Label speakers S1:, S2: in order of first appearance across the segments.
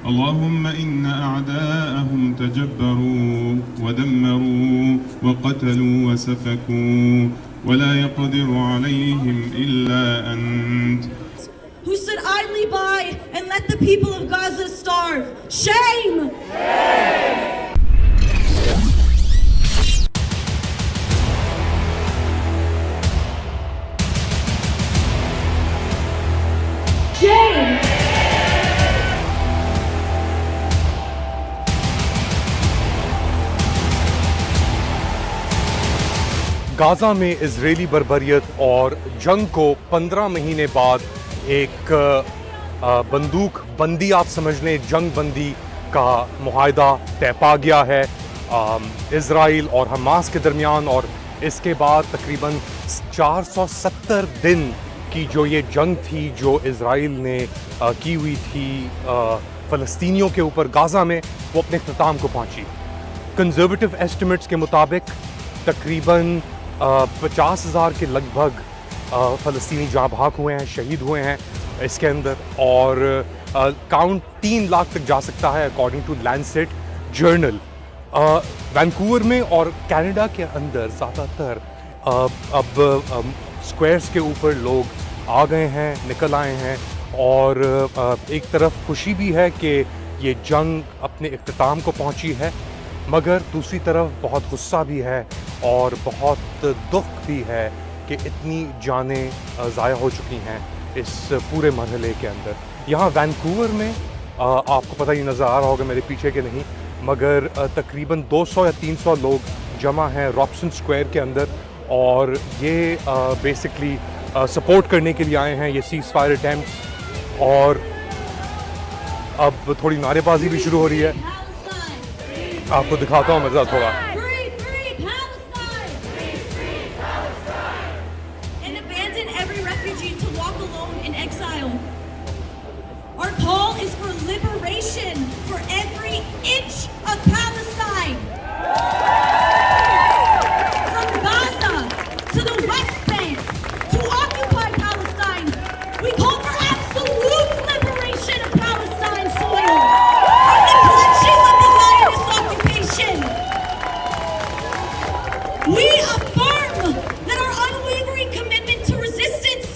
S1: اللهم إن أعداءهم تجبروا ودمروا وقتلوا وسفكوا ولا يقدر عليهم إلا أنت.
S2: Who stood idly by and let the people of Gaza starve. Shame! Shame!
S3: Gaza में Israeli बर्बरियत और जंग को 15 महीने बाद एक बंदूक बंदी, आप समझ लें जंग बंदी का मुआहदा तय पा गया है इजराइल और हमास के दरमियान। और इसके बाद तकरीबन 470 दिन की जो ये जंग थी जो इजराइल ने की हुई थी फ़लस्तीनियों के ऊपर गाज़ा में, वो अपने इख्तिताम को पहुंची। कंजर्वेटिव एस्टिमेट्स के मुताबिक तकरीबन 50,000 के लगभग फ़लस्तीनी जाँ भाग हुए हैं, शहीद हुए हैं इसके अंदर, और काउंट 3 लाख तक जा सकता है according to Lancet journal. Vancouver में और कनाडा के अंदर ज़्यादातर अब स्क्वायर्स के ऊपर लोग आ गए हैं, निकल आए हैं, और एक तरफ खुशी भी है कि ये जंग अपने इख्तिताम को पहुंची है, मगर दूसरी तरफ बहुत गुस्सा भी है और बहुत दुख भी है कि इतनी जानें ज़ाया हो चुकी हैं इस पूरे मरहले के अंदर। यहाँ वैंकूवर में आपको पता ही नज़र आ रहा होगा मेरे पीछे के नहीं, मगर तकरीबन 200 या 300 लोग जमा हैं रॉबसन स्क्वायर के अंदर, और ये बेसिकली सपोर्ट करने के लिए आए हैं ये सीज़ फायर अटैम्प्ट। और अब थोड़ी नारेबाजी भी शुरू हो रही है, आपको दिखाता हूँ मैं ज़रा थोड़ा।
S2: Our call is for liberation for every inch of Palestine. From Gaza to the West Bank to occupied Palestine, we call for absolute liberation of Palestine soil from the clutches of the Zionist occupation. We affirm that our unwavering commitment to resistance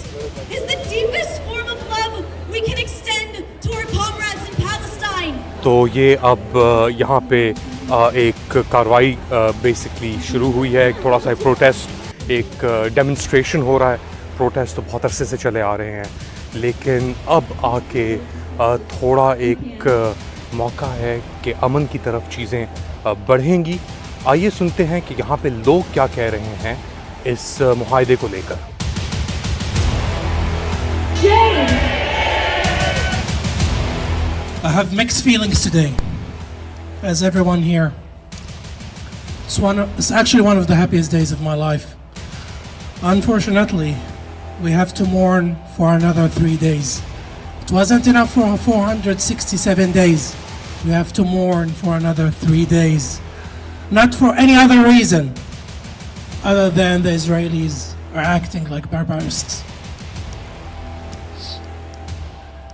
S2: is the deepest form of love we can extend to our comrades in Palestine.
S3: तो ये अब यहाँ पे एक कार्रवाई basically शुरू हुई है, एक थोड़ा सा प्रोटेस्ट, एक डेमोन्स्ट्रेशन हो रहा है। प्रोटेस्ट तो बहुत अरसे से चले आ रहे हैं, लेकिन अब आके थोड़ा एक मौका है कि अमन की तरफ चीज़ें बढ़ेंगी। आइए सुनते हैं कि यहाँ पे लोग क्या कह रहे हैं इस मुआहदे को लेकर।
S4: I have mixed feelings today, as everyone here. It's actually one of the happiest days of my life. Unfortunately, we have to mourn for another 3 days. It wasn't enough for 467 days. We have to mourn for another 3 days. Not for any other reason other than the Israelis are acting like barbarists.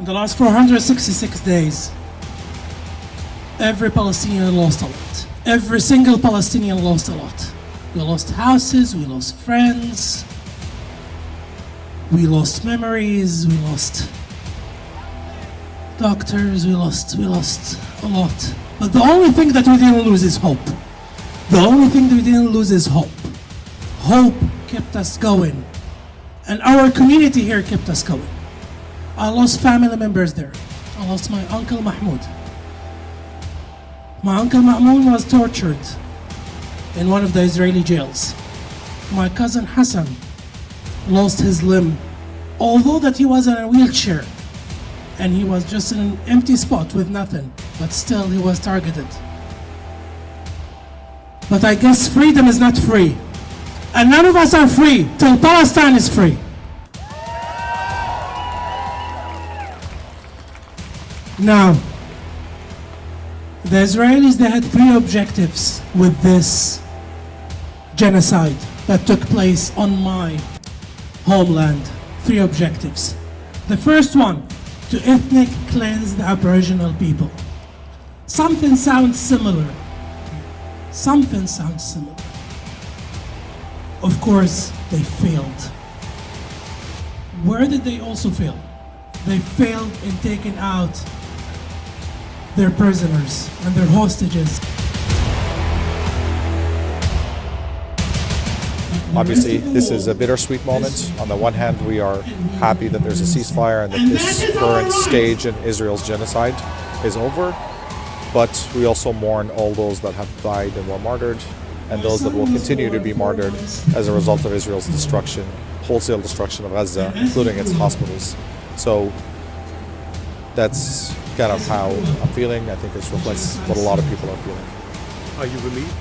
S4: In the last 466 days, every Palestinian lost a lot. Every single Palestinian lost a lot. We lost houses, we lost friends, we lost memories, we lost doctors, we lost a lot. But the only thing that we didn't lose is hope. The only thing that we didn't lose is hope. Hope kept us going. And our community here kept us going. I lost family members there. I lost my uncle Mahmoud. My uncle Mahmoud was tortured in one of the Israeli jails. My cousin Hassan lost his limb, although that he was in a wheelchair and he was just in an empty spot with nothing, but still he was targeted. But I guess freedom is not free. And none of us are free till Palestine is free. Now, the Israelis, they had 3 objectives with this genocide that took place on my homeland. 3 objectives. The first one, to ethnic cleanse the Aboriginal people. something sounds similar. Something sounds similar. Of course, they failed. Where did they also fail? They failed in taking out their prisoners and their hostages.
S5: Obviously, this is a bittersweet moment. On the one hand, we are happy that there's a ceasefire and that this current stage in Israel's genocide is over. But we also mourn all those that have died and were martyred, and those that will continue to be martyred as a result of Israel's destruction, wholesale destruction of Gaza, including its hospitals. So that's kind of how I'm feeling. I think this reflects what a lot of people are feeling.
S3: Are you relieved?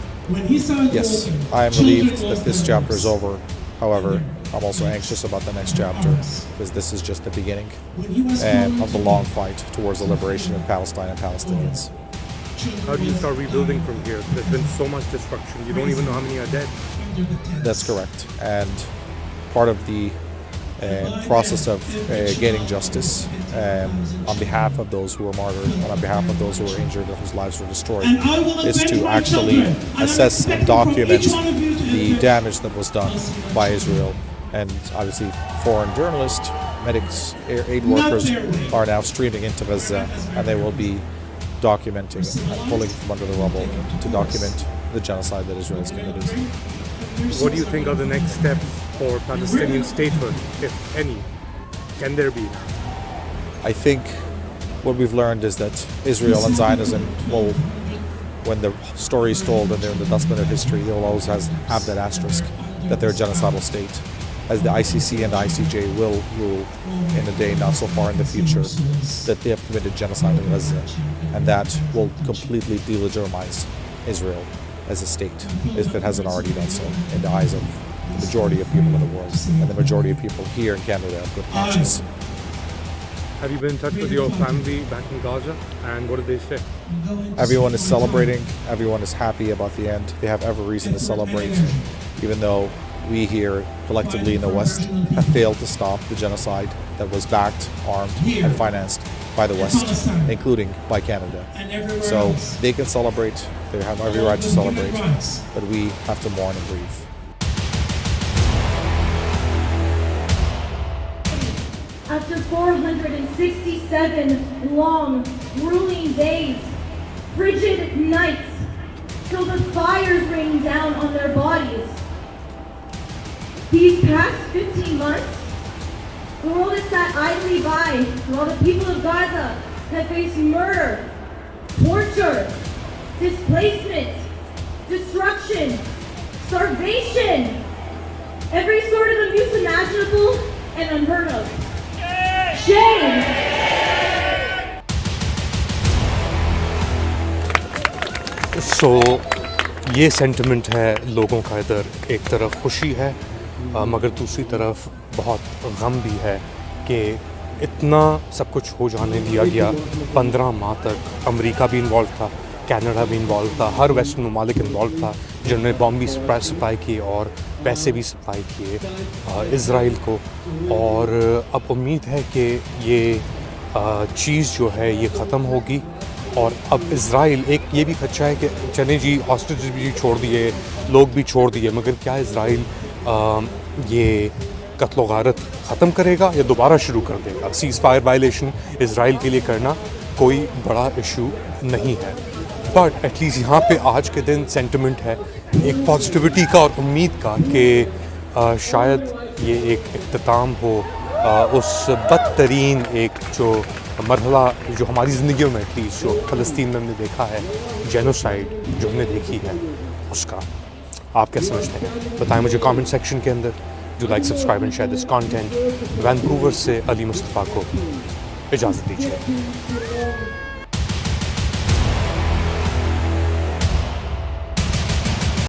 S5: Yes, I am relieved that this chapter is over. However, I'm also anxious about the next chapter, because this is just the beginning and of the long fight towards the liberation of Palestine and Palestinians.
S3: How do you start rebuilding from here? There's been so much destruction. You don't even know how many are dead.
S5: That's correct. And part of the process of gaining justice on behalf of those who were martyred and on behalf of those who were injured and whose lives were destroyed is to actually assess and document the damage that was done by Israel. And obviously foreign journalists, medics, aid workers are now streaming into Gaza, and they will be documenting and pulling from under the rubble to document the genocide that Israel has committed.
S3: What do you think are the next steps for Palestinian statehood, if any? Can there be?
S5: I think what we've learned is that Israel and Zionism will, when the story is told and they're in the dustbin of history, they will always have that asterisk that they're a genocidal state, as the ICC and the ICJ will rule in a day not so far in the future that they have committed genocide in Gaza, and that will completely delegitimize Israel as a state, if it hasn't already done so, in the eyes of the majority of people in the world, and the majority of people here in Canada with conscience.
S3: Have you been in touch with your family back in Gaza, and what did they say?
S5: Everyone is celebrating, everyone is happy about the end. They have every reason to celebrate, even though we here collectively in the West have failed to stop the genocide that was backed, armed, and financed by the West, including by Canada. So they can celebrate, they have every right to celebrate, but we have to mourn and grieve.
S2: After 467 long, grueling days, frigid nights, till the fires rain down on their bodies. These past 15 months, the world has sat idly by while the people of Gaza have faced murder, torture, displacement, destruction, starvation, every sort of abuse imaginable and unheard of. Shame!
S3: So, ये sentiment है लोगों का इधर, एक तरफ खुशी है मगर दूसरी तरफ बहुत गम भी है कि इतना सब कुछ हो जाने दिया गया। 15 माह तक अमेरिका भी इन्वॉल्व था, कनाडा भी इन्वॉल्व था, हर वेस्टर्न ममालिक इन्वॉल्व था जिन्होंने बॉम्ब भी सप्लाई किए और पैसे भी सप्लाई किए इज़राइल को। और अब उम्मीद है कि ये चीज़ जो है ये ख़त्म होगी। और अब इज़राइल एक ये भी खदशा है कि चने जी हॉस्टेजेस भी छोड़ दिए, लोग भी छोड़ दिए, मगर क्या इज़राइल ये कत्ल गारत ख़त्म करेगा या दोबारा शुरू कर देगा? सीज़ फायर वायलेशन इज़राइल के लिए करना कोई बड़ा इशू नहीं है, बट एटलीस्ट यहाँ पे आज के दिन सेंटिमेंट है एक पॉजिटिविटी का और उम्मीद का कि शायद ये एक इख्तिताम हो उस बदतरीन एक जो मरहला जो हमारी ज़िंदगियों में एटलीस्ट जो फ़लस्तीन में हमने देखा है, जेनोसाइड जो हमने देखी है, उसका। आप क्या समझते हैं बताएं मुझे कमेंट सेक्शन के अंदर। Do like, subscribe and share this content. Vancouver से अली मुस्तफ़ा को इजाज़त दीजिए।